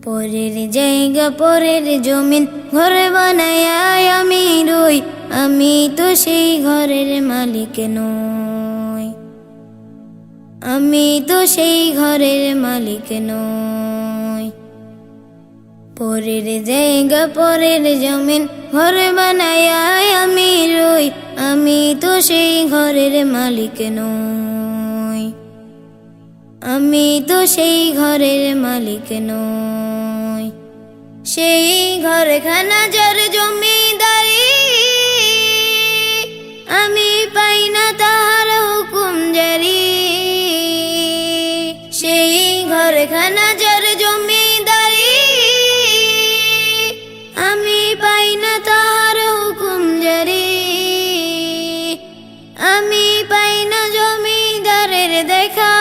পরের জায়গা পরের জমিন ঘর বানায় আমি রই, আমি তো সেই ঘরের মালিক নই, আমি তো সেই ঘরের মালিক নই। পরের জায়গা পরের জমিন ঘর বানায় আমি রই, আমি তো সেই ঘরের মালিক নই, আমি তো সেই ঘরের মালিক নই। সেই ঘরখানা যার জমিদারি, আমি পাই না তাহার হুকুম জারি। সেই ঘরখানা যার জমিদারি, আমি পাই না তাহার হুকুম জারি। আমি পাই না জমিদারের দেখা,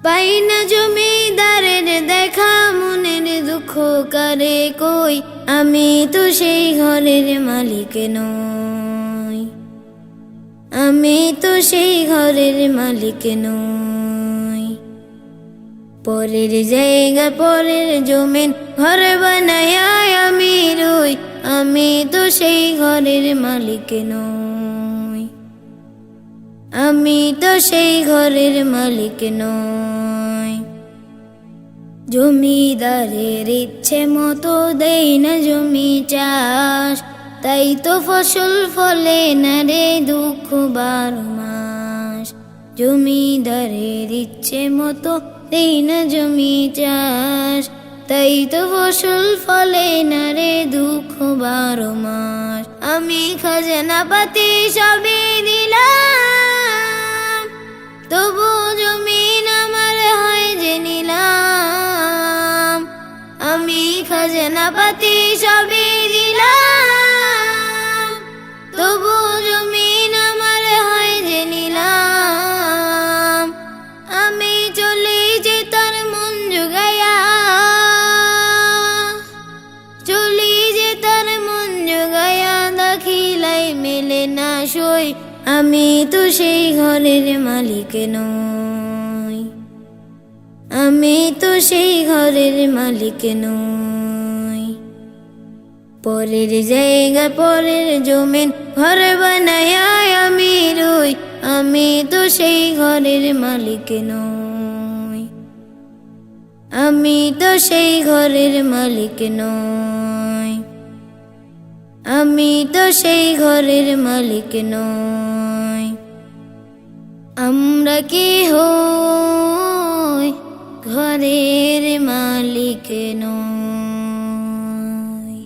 পাই না জমিদারের দেখা, মনের দুঃখ কারে কই, আমি তো সেই ঘরের মালিক নই, আমি তো সেই ঘরের মালিক নই। পরের জায়গা পরের জমিন ঘর বানায় আমি রই, আমি তো সেই ঘরের মালিক নই, আমি তো সেই ঘরের মালিক নই। জমিদারের ইচ্ছে মতো দেই না জমি চাষ, তাই তো ফসল ফলে না রে দুঃখ 12 মাস। জমিদারের ইচ্ছে মতো দেই না জমি চাষ, তাই তো ফসল ফলে না রে দুঃখ 12 মাস। আমি খাজনা পাতি সবই দিলাম, তবু জমিন আমার হয় যে নিলাম। আমি খাজনা পাতি সবই দিলাম, তবু জমিন আমার হয় যে নিলাম। আমি চলি যে তার মন জুগাইয়া, চলি যে তার মন জুগাইয়া, দাখিলাই মেলে না সই, আমি তো সেই ঘরের মালিক নই, আমি তো সেই ঘরের মালিক নই। পরের জায়গা পরের জমিন ঘর বানায় আমি রই, আমি তো সেই ঘরের মালিক নই, আমি তো সেই ঘরের মালিক নই, আমি তো সেই ঘরের মালিক নই। আমরা কি হই ঘরের মালিক নই।